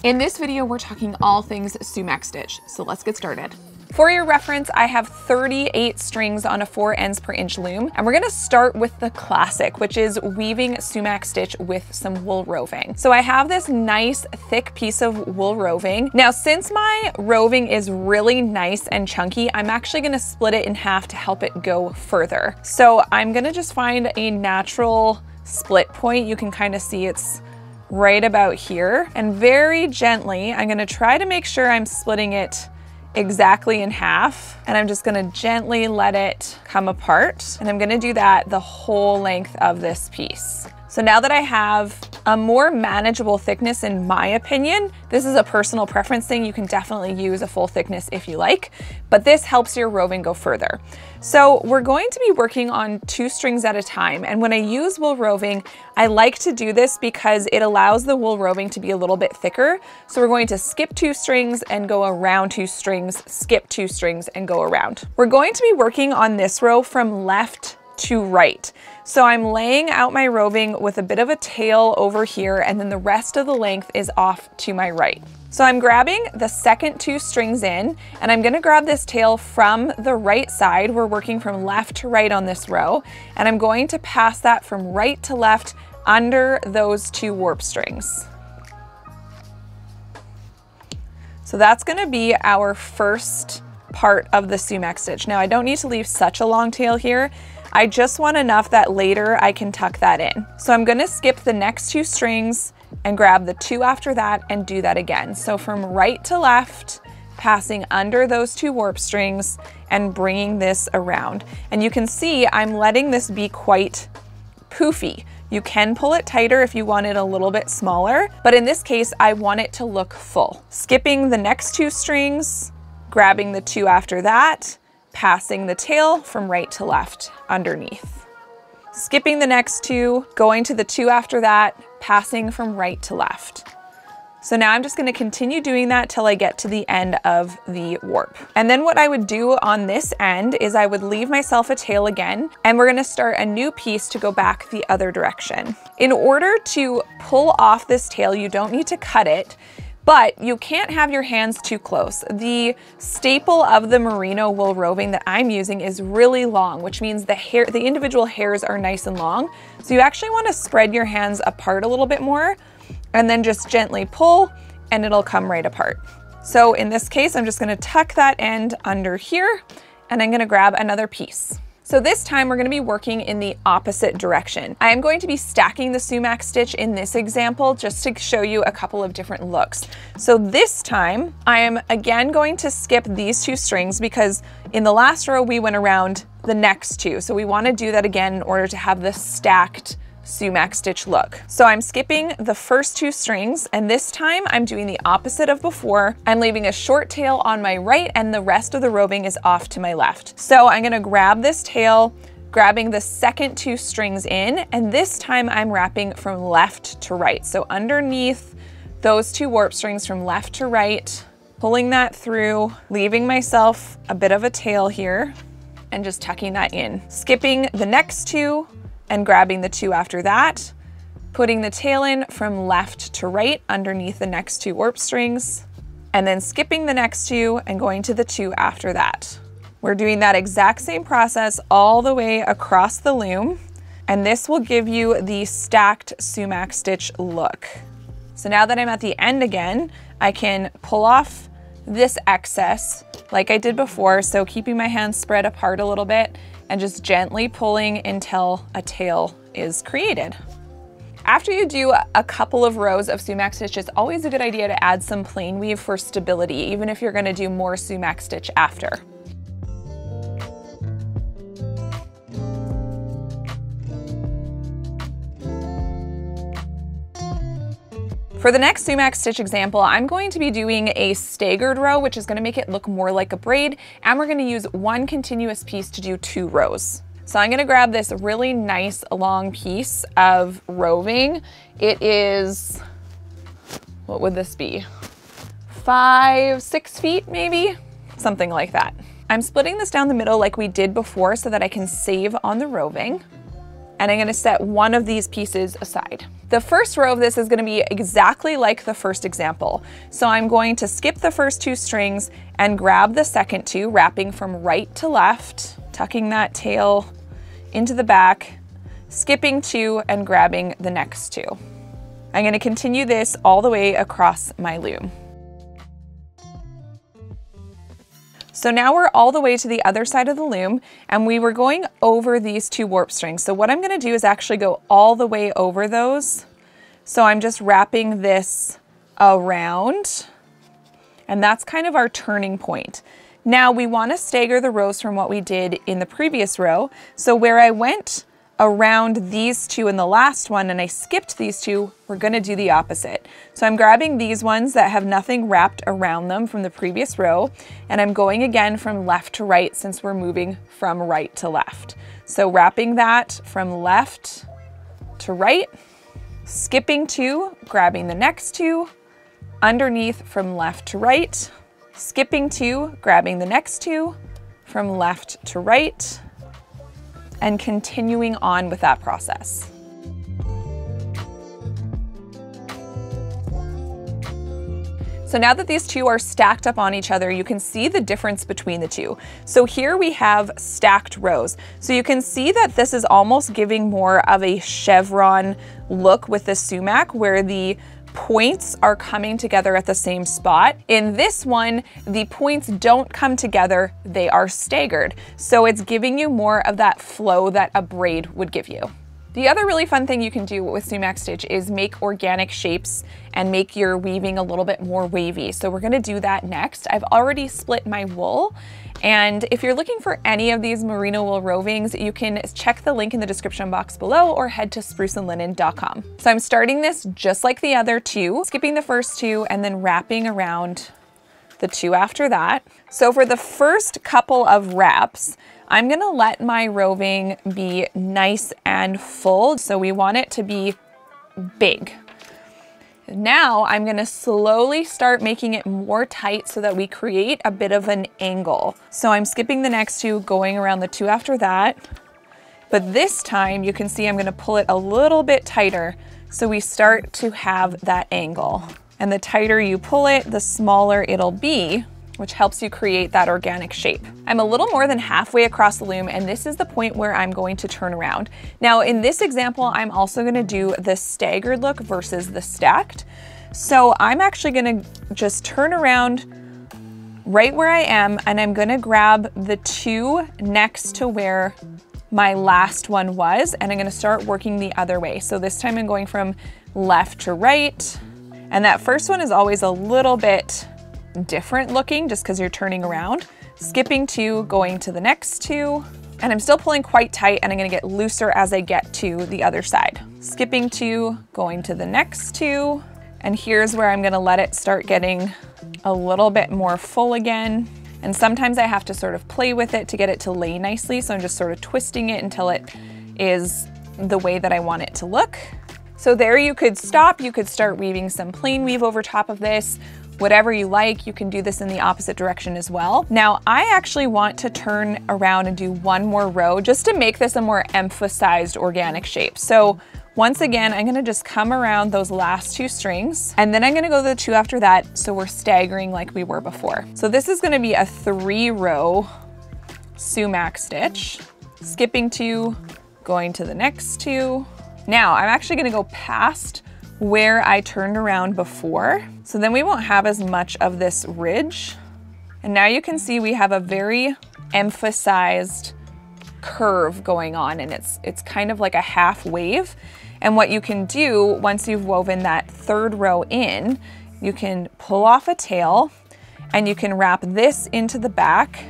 In this video, we're talking all things sumac stitch, so let's get started. For your reference, I have 38 strings on a 4 ends per inch loom, and we're gonna start with the classic, which is weaving sumac stitch with some wool roving. So I have this nice thick piece of wool roving. Now, since my roving is really nice and chunky, I'm actually gonna split it in half to help it go further. So I'm gonna just find a natural split point. You can kind of see it's right about here, and very gently, I'm gonna try to make sure I'm splitting it exactly in half, and I'm just gonna gently let it come apart, and I'm gonna do that the whole length of this piece. So now that I have a more manageable thickness, in my opinion, this is a personal preference thing, you can definitely use a full thickness if you like, but this helps your roving go further. So we're going to be working on 2 strings at a time, and when I use wool roving, I like to do this because it allows the wool roving to be a little bit thicker. So we're going to skip 2 strings and go around 2 strings, skip 2 strings and go around. We're going to be working on this row from left to right. So I'm laying out my roving with a bit of a tail over here, and then the rest of the length is off to my right. So I'm grabbing the second 2 strings in, and I'm gonna grab this tail from the right side. We're working from left to right on this row, and I'm going to pass that from right to left under those 2 warp strings. So that's gonna be our first part of the sumac stitch. Now I don't need to leave such a long tail here. I just want enough that later I can tuck that in. So I'm gonna skip the next 2 strings and grab the 2 after that and do that again. So from right to left, passing under those 2 warp strings and bringing this around. And you can see I'm letting this be quite poofy. You can pull it tighter if you want it a little bit smaller, but in this case, I want it to look full. Skipping the next 2 strings, grabbing the 2 after that, passing the tail from right to left underneath. Skipping the next 2, going to the 2 after that, passing from right to left. So now I'm just gonna continue doing that till I get to the end of the warp. And then what I would do on this end is I would leave myself a tail again, and we're gonna start a new piece to go back the other direction. In order to pull off this tail, you don't need to cut it, but you can't have your hands too close. The staple of the merino wool roving that I'm using is really long, which means the individual hairs are nice and long. So you actually want to spread your hands apart a little bit more and then just gently pull and it'll come right apart. So in this case, I'm just gonna tuck that end under here and I'm gonna grab another piece. So this time we're gonna be working in the opposite direction. I am going to be stacking the sumac stitch in this example just to show you a couple of different looks. So this time I am again going to skip these 2 strings because in the last row we went around the next 2. So we wanna do that again in order to have this stacked sumac stitch look. So I'm skipping the first 2 strings, and this time I'm doing the opposite of before. I'm leaving a short tail on my right and the rest of the roving is off to my left. So I'm gonna grab this tail, grabbing the second 2 strings in, and this time I'm wrapping from left to right. So underneath those 2 warp strings from left to right, pulling that through, leaving myself a bit of a tail here, and just tucking that in. Skipping the next 2, and grabbing the 2 after that, putting the tail in from left to right underneath the next 2 warp strings, and then skipping the next 2 and going to the 2 after that. We're doing that exact same process all the way across the loom, and this will give you the stacked sumac stitch look. So now that I'm at the end again, I can pull off this excess like I did before, so keeping my hands spread apart a little bit and just gently pulling until a tail is created. After you do a couple of rows of sumac stitch, it's always a good idea to add some plain weave for stability, even if you're gonna do more sumac stitch after. For the next sumac stitch example, I'm going to be doing a staggered row, which is gonna make it look more like a braid, and we're gonna use 1 continuous piece to do 2 rows. So I'm gonna grab this really nice long piece of roving. It is, what would this be? 5-6 feet maybe? Something like that. I'm splitting this down the middle like we did before so that I can save on the roving. and I'm gonna set one of these pieces aside. The first row of this is gonna be exactly like the first example. So I'm going to skip the first 2 strings and grab the second 2, wrapping from right to left, tucking that tail into the back, skipping 2 and grabbing the next 2. I'm gonna continue this all the way across my loom. So now we're all the way to the other side of the loom, and we were going over these 2 warp strings. So what I'm gonna do is actually go all the way over those. So I'm just wrapping this around, and that's kind of our turning point. Now we wanna stagger the rows from what we did in the previous row. So where I went around these 2 in the last one and I skipped these 2, we're gonna do the opposite. So I'm grabbing these ones that have nothing wrapped around them from the previous row, and I'm going again from left to right since we're moving from right to left. So wrapping that from left to right, skipping 2, grabbing the next 2, underneath from left to right, skipping 2, grabbing the next 2, from left to right, and continuing on with that process. So now that these 2 are stacked up on each other, you can see the difference between the 2. So here we have stacked rows. So you can see that this is almost giving more of a chevron look with the sumac, where the points are coming together at the same spot. In this one, the points don't come together, they are staggered. So it's giving you more of that flow that a braid would give you. The other really fun thing you can do with sumac stitch is make organic shapes and make your weaving a little bit more wavy. So we're gonna do that next. I've already split my wool, and if you're looking for any of these merino wool rovings, you can check the link in the description box below or head to spruceandlinen.com. So I'm starting this just like the other 2, skipping the first 2 and then wrapping around the 2 after that. So for the first couple of wraps, I'm gonna let my roving be nice and full. So we want it to be big. Now I'm gonna slowly start making it more tight so that we create a bit of an angle. So I'm skipping the next 2, going around the 2 after that. But this time you can see I'm gonna pull it a little bit tighter so we start to have that angle. And the tighter you pull it, the smaller it'll be, which helps you create that organic shape. I'm a little more than halfway across the loom, and this is the point where I'm going to turn around. Now in this example, I'm also gonna do the staggered look versus the stacked. So I'm actually gonna just turn around right where I am, and I'm gonna grab the 2 next to where my last one was, and I'm gonna start working the other way. So this time I'm going from left to right, and that first one is always a little bit different looking just because you're turning around. Skipping 2, going to the next 2, and I'm still pulling quite tight, and I'm gonna get looser as I get to the other side. Skipping 2, going to the next 2, and here's where I'm gonna let it start getting a little bit more full again. And sometimes I have to sort of play with it to get it to lay nicely, so I'm just sort of twisting it until it is the way that I want it to look. So there you could stop, you could start weaving some plain weave over top of this, whatever you like. You can do this in the opposite direction as well. Now I actually want to turn around and do one more row just to make this a more emphasized organic shape. So once again, I'm gonna just come around those last 2 strings, and then I'm gonna go to the 2 after that, so we're staggering like we were before. So this is gonna be a 3-row sumac stitch, skipping 2, going to the next 2. Now I'm actually gonna go past where I turned around before, so then we won't have as much of this ridge. And now you can see we have a very emphasized curve going on, and it's kind of like a half wave. And what you can do once you've woven that 3rd row in, you can pull off a tail and you can wrap this into the back.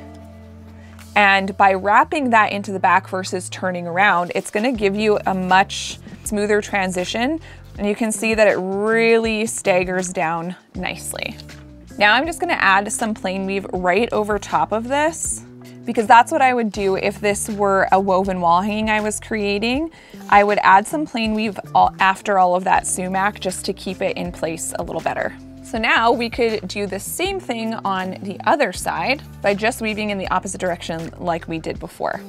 And by wrapping that into the back versus turning around, it's gonna give you a much smoother transition. And you can see that it really staggers down nicely. Now I'm just gonna add some plain weave right over top of this, because that's what I would do if this were a woven wall hanging I was creating. I would add some plain weave after all of that sumac just to keep it in place a little better. So now we could do the same thing on the other side by just weaving in the opposite direction like we did before.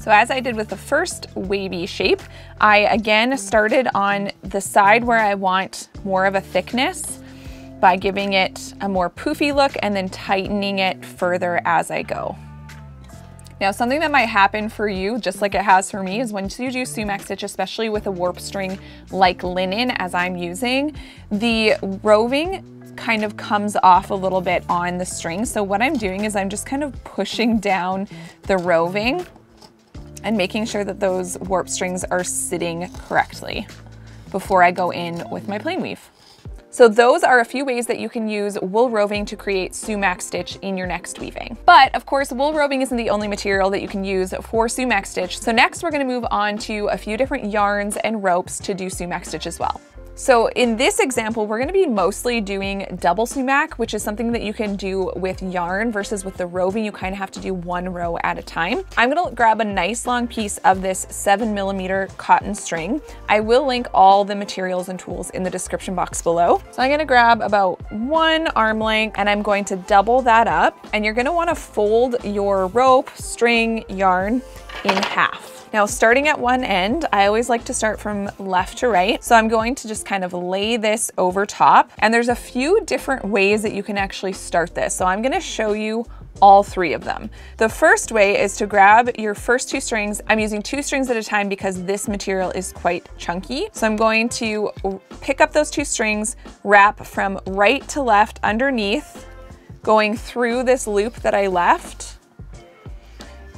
So as I did with the first wavy shape, I again started on the side where I want more of a thickness by giving it a more poofy look and then tightening it further as I go. Now, something that might happen for you, just like it has for me, is once you do sumac stitch, especially with a warp string like linen as I'm using, the roving kind of comes off a little bit on the string. So what I'm doing is I'm just kind of pushing down the roving and making sure that those warp strings are sitting correctly before I go in with my plain weave. So those are a few ways that you can use wool roving to create sumac stitch in your next weaving. But of course, wool roving isn't the only material that you can use for sumac stitch. So next we're gonna move on to a few different yarns and ropes to do sumac stitch as well. So in this example, we're gonna be mostly doing double sumac, which is something that you can do with yarn versus with the roving, you kind of have to do one row at a time. I'm gonna grab a nice long piece of this 7mm cotton string. I will link all the materials and tools in the description box below. So I'm gonna grab about 1 arm length and I'm going to double that up, and you're gonna wanna fold your rope, string, yarn in half. Now, starting at one end, I always like to start from left to right. So I'm going to just kind of lay this over top, and there's a few different ways that you can actually start this. So I'm gonna show you all 3 of them. The first way is to grab your first 2 strings. I'm using 2 strings at a time because this material is quite chunky. So I'm going to pick up those 2 strings, wrap from right to left underneath, going through this loop that I left.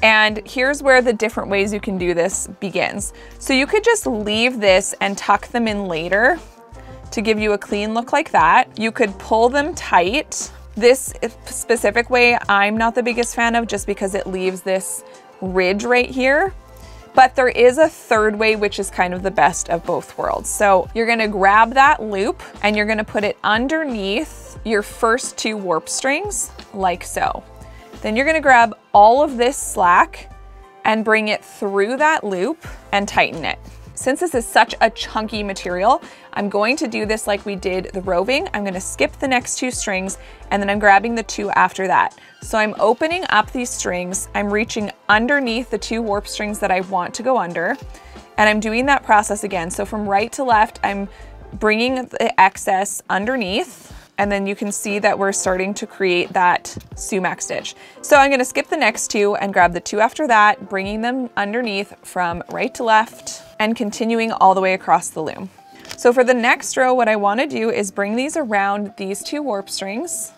And here's where the different ways you can do this begins. So you could just leave this and tuck them in later to give you a clean look like that. You could pull them tight. This specific way, I'm not the biggest fan of just because it leaves this ridge right here. But there is a third way, which is kind of the best of both worlds. So you're gonna grab that loop and you're gonna put it underneath your first 2 warp strings, like so. Then you're gonna grab all of this slack and bring it through that loop and tighten it. Since this is such a chunky material, I'm going to do this like we did the roving. I'm gonna skip the next 2 strings and then I'm grabbing the 2 after that. So I'm opening up these strings, I'm reaching underneath the 2 warp strings that I want to go under, and I'm doing that process again. So from right to left, I'm bringing the excess underneath, and then you can see that we're starting to create that sumac stitch. So I'm gonna skip the next 2 and grab the 2 after that, bringing them underneath from right to left and continuing all the way across the loom. So for the next row, what I wanna do is bring these around these 2 warp strings,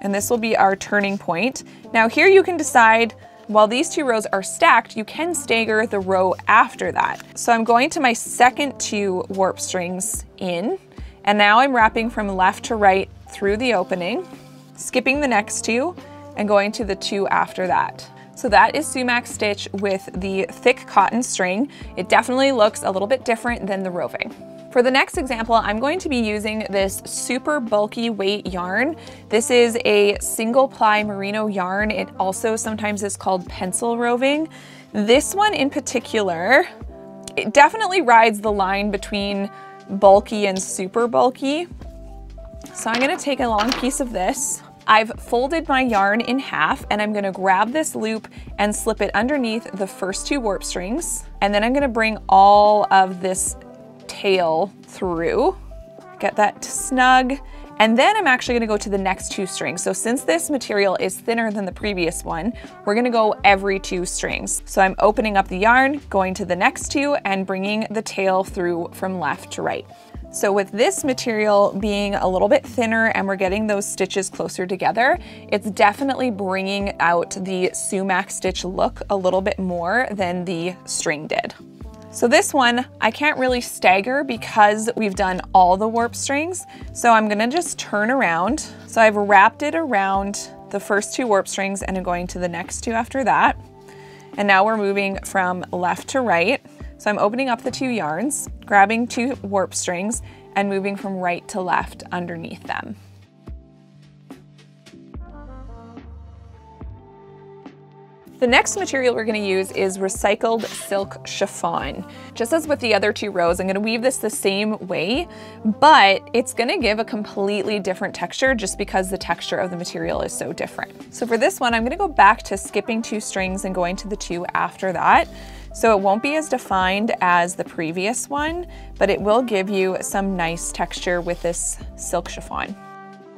and this will be our turning point. Now here you can decide, while these 2 rows are stacked, you can stagger the row after that. So I'm going to my second 2 warp strings in, and now I'm wrapping from left to right through the opening, skipping the next 2 and going to the 2 after that. So that is sumac stitch with the thick cotton string. It definitely looks a little bit different than the roving. For the next example, I'm going to be using this super bulky weight yarn. This is a single ply merino yarn. It also sometimes is called pencil roving. This one in particular, it definitely rides the line between bulky and super bulky. So I'm gonna take a long piece of this. I've folded my yarn in half and I'm gonna grab this loop and slip it underneath the first 2 warp strings. And then I'm gonna bring all of this tail through, get that snug. And then I'm actually gonna go to the next 2 strings. So since this material is thinner than the previous one, we're gonna go every 2 strings. So I'm opening up the yarn, going to the next 2 and bringing the tail through from left to right. So with this material being a little bit thinner and we're getting those stitches closer together, it's definitely bringing out the sumac stitch look a little bit more than the string did. So this one, I can't really stagger because we've done all the warp strings. So I'm gonna just turn around. So I've wrapped it around the first 2 warp strings and I'm going to the next 2 after that. And now we're moving from left to right. So I'm opening up the 2 yarns, grabbing 2 warp strings and moving from right to left underneath them. The next material we're going to use is recycled silk chiffon. Just as with the other 2 rows, I'm going to weave this the same way, but it's going to give a completely different texture just because the texture of the material is so different. So for this one, I'm going to go back to skipping 2 strings and going to the 2 after that. So it won't be as defined as the previous one, but it will give you some nice texture with this silk chiffon.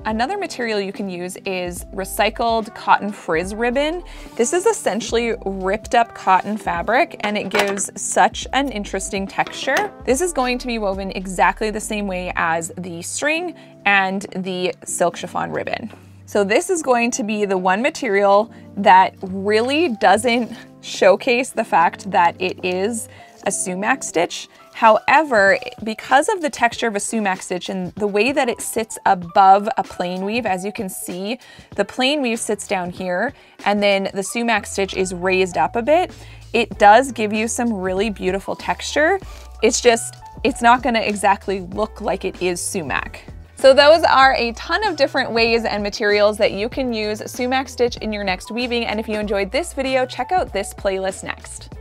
Another material you can use is recycled cotton frizz ribbon. This is essentially ripped up cotton fabric and it gives such an interesting texture. This is going to be woven exactly the same way as the string and the silk chiffon ribbon. So this is going to be the one material that really doesn't showcase the fact that it is a sumac stitch. However, because of the texture of a sumac stitch and the way that it sits above a plain weave, as you can see, the plain weave sits down here and then the sumac stitch is raised up a bit. It does give you some really beautiful texture. It's not gonna exactly look like it is sumac. So those are a ton of different ways and materials that you can use sumac stitch in your next weaving. And if you enjoyed this video, check out this playlist next.